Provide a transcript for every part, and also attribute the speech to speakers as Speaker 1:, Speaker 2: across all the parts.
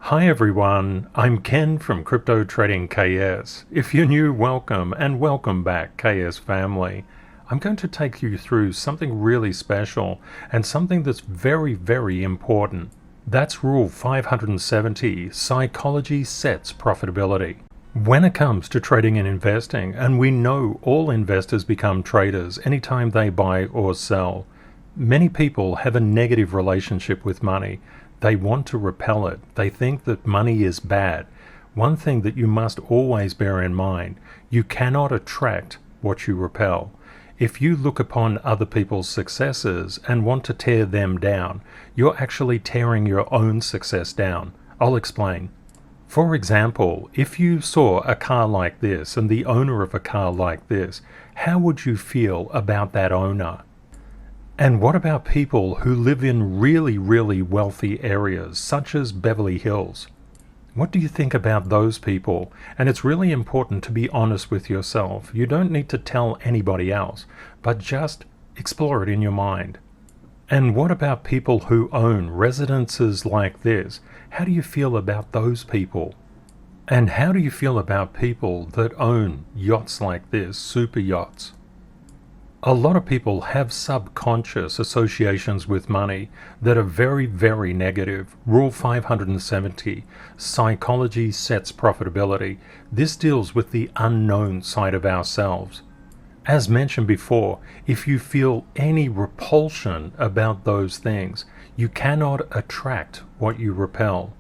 Speaker 1: Hi everyone, I'm Ken from CryptoTradingKS. If you're new, welcome, and welcome back, KS family. I'm going to take you through something really special and something that's very, very important. That's Rule 570, Psychology Sets Profitability. When it comes to trading and investing, and we know all investors become traders anytime they buy or sell, many people have a negative relationship with money. They want to repel it. They think that money is bad. One thing that you must always bear in mind, you cannot attract what you repel. If you look upon other people's successes and want to tear them down, you're actually tearing your own success down. I'll explain. For example, if you saw a car like this and the owner of a car like this, how would you feel about that owner? And what about people who live in really, really wealthy areas, such as Beverly Hills? What do you think about those people? And it's really important to be honest with yourself. You don't need to tell anybody else, but just explore it in your mind. And what about people who own residences like this? How do you feel about those people? And how do you feel about people that own yachts like this, super yachts? A lot of people have subconscious associations with money that are very, very negative. Rule 570, Psychology Sets Profitability. This deals with the unknown side of ourselves. As mentioned before, if you feel any repulsion about those things, you cannot attract what you repel.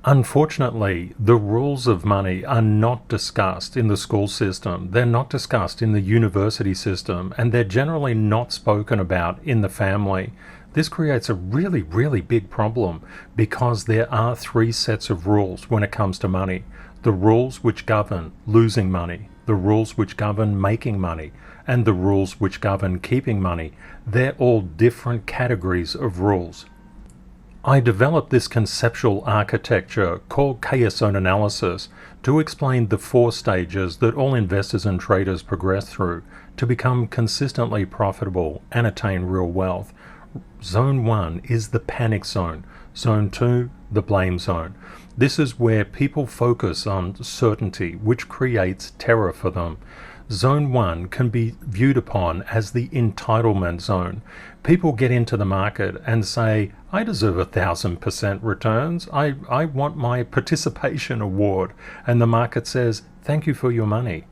Speaker 1: Unfortunately, the rules of money are not discussed in the school system, they're not discussed in the university system, and they're generally not spoken about in the family. This creates a really, really big problem because there are three sets of rules when it comes to money. The rules which govern losing money, the rules which govern making money, and the rules which govern keeping money. They're all different categories of rules. I developed this conceptual architecture called chaos zone analysis to explain the four stages that all investors and traders progress through to become consistently profitable and attain real wealth. Zone 1 is the panic zone. Zone 2, the blame zone. This is where people focus on certainty, which creates terror for them. Zone 1 can be viewed upon as the entitlement zone. People get into the market and say, I deserve 1,000% returns. I want my participation award. And the market says, thank you for your money.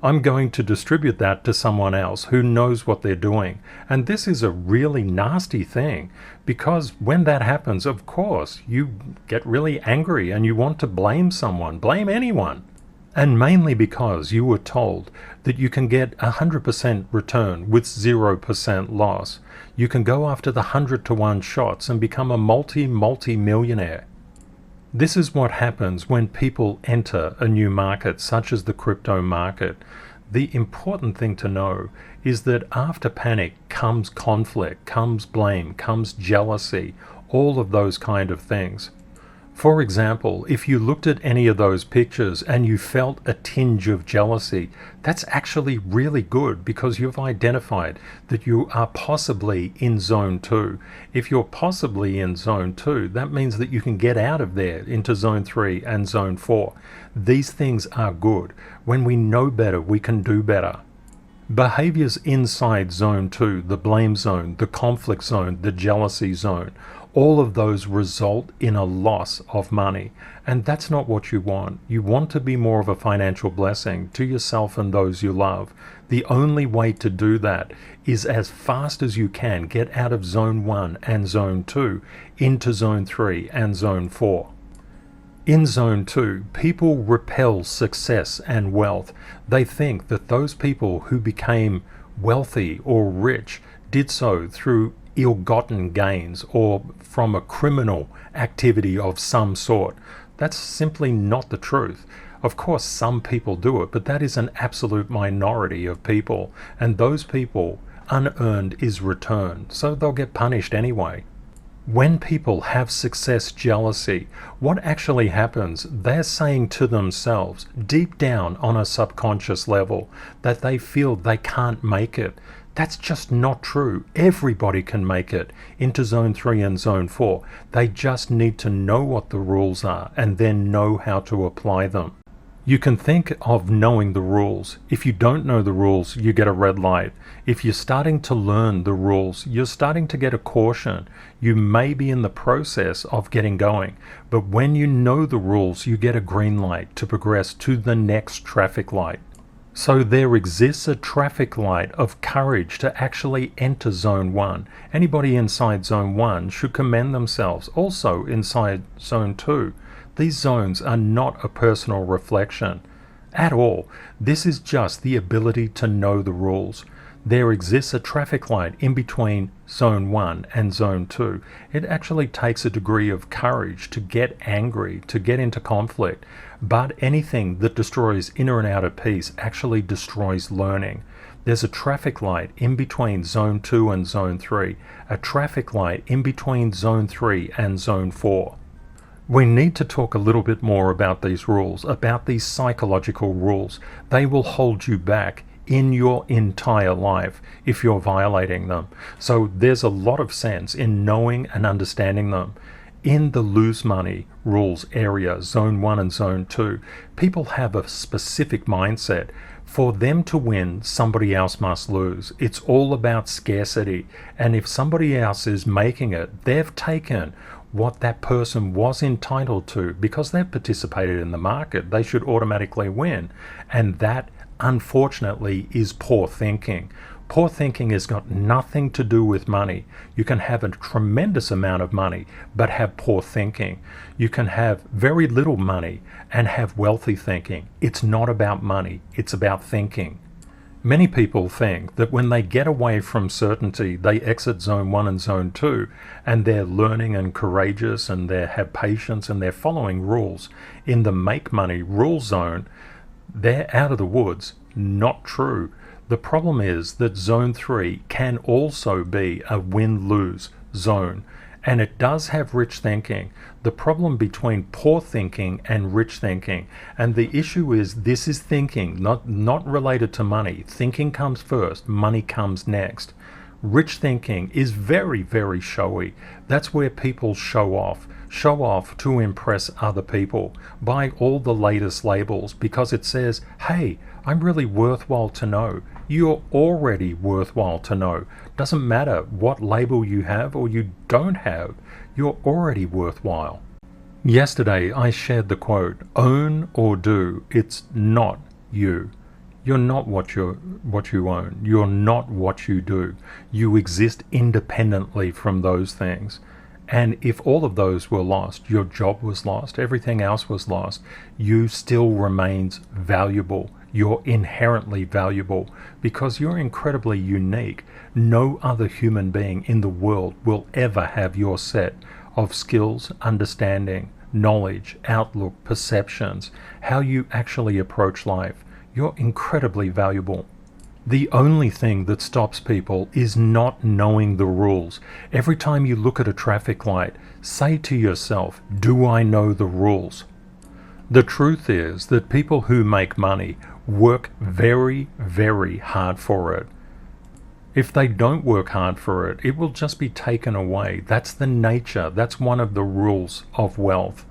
Speaker 1: I'm going to distribute that to someone else who knows what they're doing. And this is a really nasty thing because when that happens, of course, you get really angry and you want to blame someone, blame anyone. And mainly because you were told that you can get 100% return with 0% loss. You can go after the 100-to-1 shots and become a multi-millionaire. This is what happens when people enter a new market, such as the crypto market. The important thing to know is that after panic comes conflict, comes blame, comes jealousy, all of those kind of things. For example, if you looked at any of those pictures and you felt a tinge of jealousy, that's actually really good because you've identified that you are possibly in zone 2. If you're possibly in zone 2, that means that you can get out of there into zone 3 and zone 4. These things are good. When we know better, we can do better. Behaviors inside zone 2, the blame zone, the conflict zone, the jealousy zone, all of those result in a loss of money. And that's not what you want. You want to be more of a financial blessing to yourself and those you love. The only way to do that is as fast as you can get out of zone 1 and zone 2 into zone 3 and zone 4. In zone 2, people repel success and wealth. They think that those people who became wealthy or rich did so through ill-gotten gains or from a criminal activity of some sort. That's simply not the truth. Of course, some people do it, but that is an absolute minority of people, and those people, unearned is returned, so they'll get punished anyway. When people have success jealousy, what actually happens, they're saying to themselves, deep down on a subconscious level, that they feel they can't make it. That's just not true. Everybody can make it into Zone 3 and Zone 4. They just need to know what the rules are and then know how to apply them. You can think of knowing the rules. If you don't know the rules, you get a red light. If you're starting to learn the rules, you're starting to get a caution. You may be in the process of getting going, but when you know the rules, you get a green light to progress to the next traffic light. So there exists a traffic light of courage to actually enter Zone 1. Anybody inside Zone 1 should commend themselves. Also inside Zone 2. These zones are not a personal reflection at all. This is just the ability to know the rules. There exists a traffic light in between Zone 1 and Zone 2. It actually takes a degree of courage to get angry, to get into conflict, but anything that destroys inner and outer peace actually destroys learning. There's a traffic light in between Zone 2 and Zone 3, a traffic light in between Zone 3 and Zone 4. We need to talk a little bit more about these rules, about these psychological rules. They will hold you back in your entire life if you're violating them. So there's a lot of sense in knowing and understanding them. In the lose money rules area, Zone 1 and Zone 2, people have a specific mindset. For them to win, somebody else must lose. It's all about scarcity. And if somebody else is making it, they've taken what that person was entitled to because they've participated in the market. They should automatically win. And that, unfortunately, is poor thinking. Poor thinking has got nothing to do with money. You can have a tremendous amount of money but have poor thinking. You can have very little money and have wealthy thinking. It's not about money, it's about thinking. Many people think that when they get away from certainty, they exit Zone 1 and Zone 2, and they're learning and courageous and they have patience and they're following rules. In the make money rule zone, they're out of the woods. Not true. The problem is that Zone 3 can also be a win-lose zone, and it does have rich thinking. The problem between poor thinking and rich thinking, and the issue is this is thinking, not related to money. Thinking comes first, money comes next. Rich thinking is very, very showy. That's where people show off to impress other people, buy all the latest labels because it says, hey, I'm really worthwhile to know. You're already worthwhile to know. Doesn't matter what label you have or you don't have, you're already worthwhile. Yesterday I shared the quote, own or do, it's not you. You're not what you own. You're not what you do. You exist independently from those things. And if all of those were lost, your job was lost, everything else was lost, you still remains valuable. You're inherently valuable because you're incredibly unique. No other human being in the world will ever have your set of skills, understanding, knowledge, outlook, perceptions, how you actually approach life. You're incredibly valuable. The only thing that stops people is not knowing the rules. Every time you look at a traffic light, say to yourself, do I know the rules? The truth is that people who make money work very, very hard for it. If they don't work hard for it, it will just be taken away. That's the nature. That's one of the rules of wealth.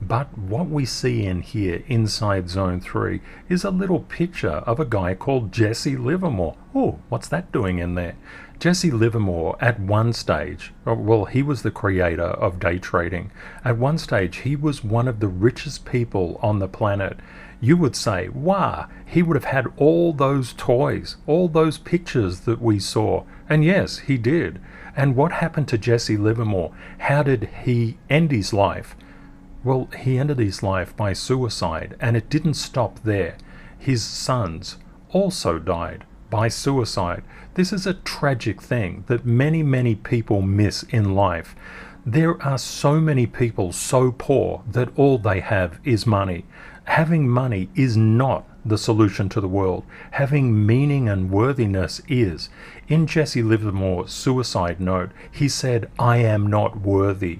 Speaker 1: But what we see in here inside Zone 3 is a little picture of a guy called Jesse Livermore. Oh, what's that doing in there? Jesse Livermore at one stage, well, he was the creator of day trading. At one stage, he was one of the richest people on the planet. You would say, wow, he would have had all those toys, all those pictures that we saw. And yes, he did. And what happened to Jesse Livermore? How did he end his life? Well, he ended his life by suicide, and it didn't stop there. His sons also died by suicide. This is a tragic thing that many, many people miss in life. There are so many people so poor that all they have is money. Having money is not the solution to the world. Having meaning and worthiness is. In Jesse Livermore's suicide note, he said, I am not worthy.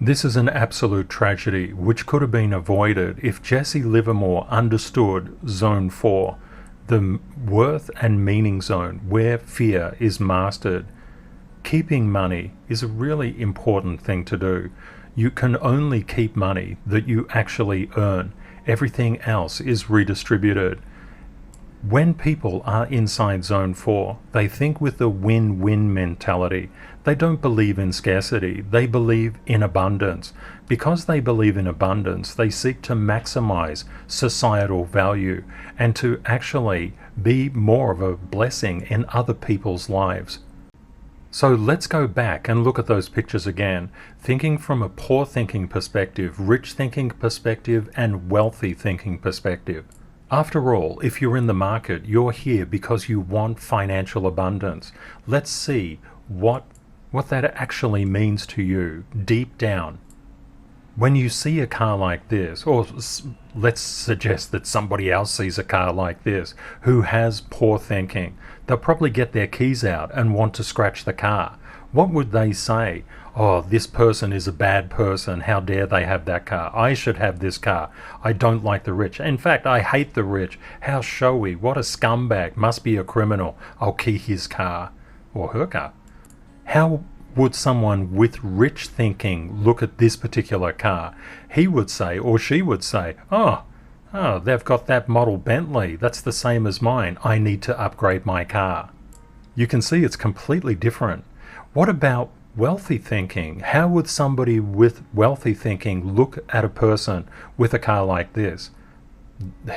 Speaker 1: This is an absolute tragedy which could have been avoided if Jesse Livermore understood Zone 4. the worth and meaning zone where fear is mastered. Keeping money is a really important thing to do. You can only keep money that you actually earn. Everything else is redistributed. When people are inside Zone 4, they think with the win-win mentality. They don't believe in scarcity, they believe in abundance. Because they believe in abundance, they seek to maximize societal value and to actually be more of a blessing in other people's lives. So let's go back and look at those pictures again, thinking from a poor thinking perspective, rich thinking perspective, and wealthy thinking perspective. After all, if you're in the market, you're here because you want financial abundance. Let's see what that actually means to you deep down. When you see a car like this, or let's suggest that somebody else sees a car like this who has poor thinking, they'll probably get their keys out and want to scratch the car. What would they say? Oh, this person is a bad person. How dare they have that car? I should have this car. I don't like the rich. In fact, I hate the rich. How showy. What a scumbag. Must be a criminal. I'll key his car or her car. How would someone with rich thinking look at this particular car? He would say, or she would say, oh, they've got that model Bentley. That's the same as mine. I need to upgrade my car. You can see it's completely different. What about wealthy thinking? How would somebody with wealthy thinking look at a person with a car like this?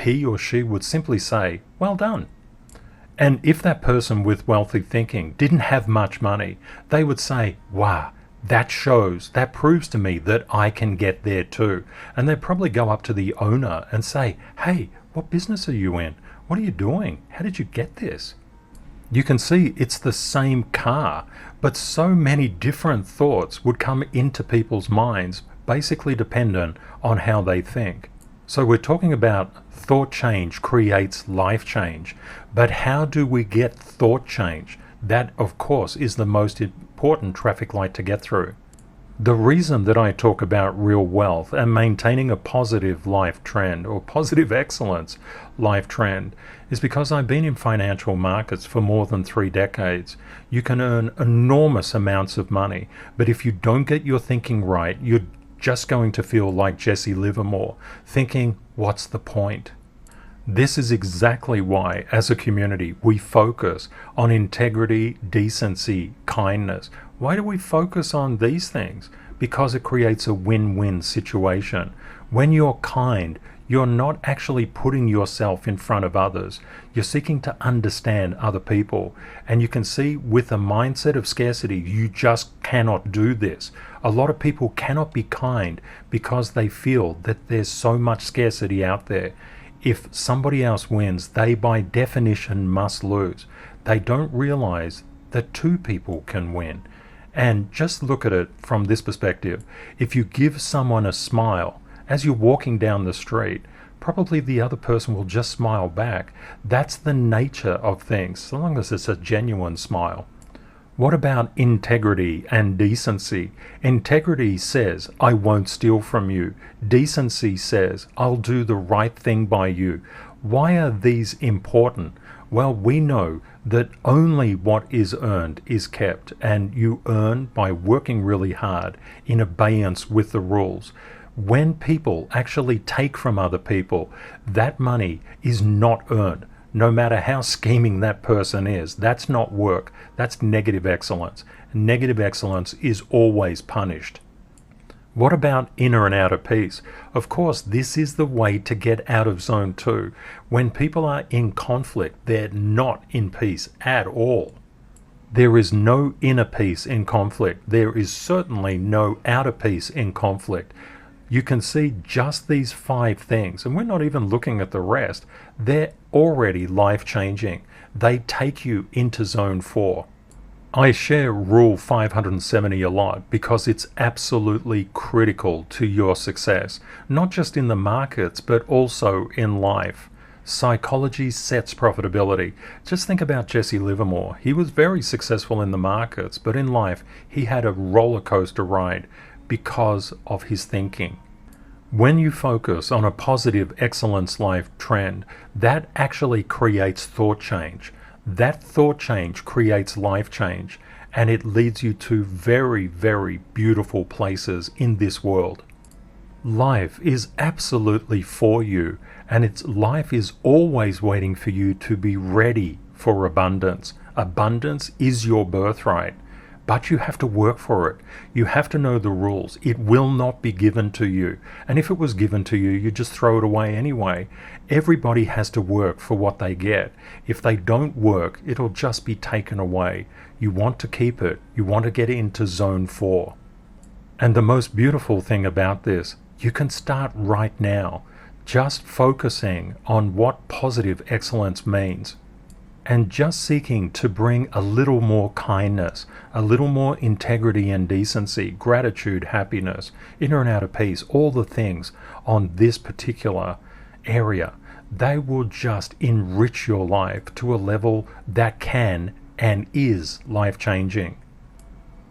Speaker 1: He or she would simply say, well done. And if that person with wealthy thinking didn't have much money, they would say, wow, that proves to me that I can get there too. And they'd probably go up to the owner and say, hey, what business are you in? What are you doing? How did you get this? You can see it's the same car, but so many different thoughts would come into people's minds, basically dependent on how they think. So we're talking about thought change creates life change. But how do we get thought change? That, of course, is the most important traffic light to get through. The reason that I talk about real wealth and maintaining a positive life trend or positive excellence life trend is because I've been in financial markets for more than 3 decades. You can earn enormous amounts of money, but if you don't get your thinking right, you're just going to feel like Jesse Livermore, thinking, what's the point? This is exactly why, as a community, we focus on integrity, decency, kindness. Why do we focus on these things? Because it creates a win-win situation. When you're kind, you're not actually putting yourself in front of others. You're seeking to understand other people. And you can see with a mindset of scarcity, you just cannot do this. A lot of people cannot be kind because they feel that there's so much scarcity out there. If somebody else wins, they by definition must lose. They don't realize that 2 people can win. And just look at it from this perspective. If you give someone a smile as you're walking down the street, probably the other person will just smile back. That's the nature of things, so long as it's a genuine smile. What about integrity and decency? Integrity says, I won't steal from you. Decency says, I'll do the right thing by you. Why are these important? Well, we know that only what is earned is kept, and you earn by working really hard in abeyance with the rules. When people actually take from other people, that money is not earned. No matter how scheming that person is, that's not work. That's negative excellence. Negative excellence is always punished. What about inner and outer peace? Of course, this is the way to get out of zone 2. When people are in conflict, they're not in peace at all. There is no inner peace in conflict. There is certainly no outer peace in conflict. You can see just these 5 things, and we're not even looking at the rest. They're already life-changing. They take you into zone 4. I share Rule 570 a lot because it's absolutely critical to your success, not just in the markets, but also in life. Psychology sets profitability. Just think about Jesse Livermore. He was very successful in the markets, but in life, he had a roller coaster ride because of his thinking. When you focus on a positive excellence life trend, that actually creates thought change. That thought change creates life change, and it leads you to very, very beautiful places in this world. Life is absolutely for you, and life is always waiting for you to be ready for abundance. Abundance is your birthright, but you have to work for it. You have to know the rules. It will not be given to you, and if it was given to you, you just throw it away anyway. Everybody has to work for what they get. If they don't work, it'll just be taken away. You want to keep it. You want to get into zone 4. And the most beautiful thing about this, you can start right now, just focusing on what positive excellence means, and just seeking to bring a little more kindness, a little more integrity and decency, gratitude, happiness, inner and outer peace, all the things on this particular area. They will just enrich your life to a level that can and is life-changing.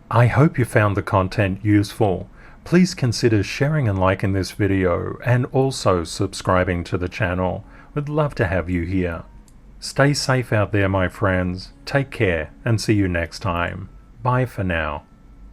Speaker 1: I hope you found the content useful. Please consider sharing and liking this video and also subscribing to the channel. We'd love to have you here. Stay safe out there, my friends. Take care and see you next time. Bye for now.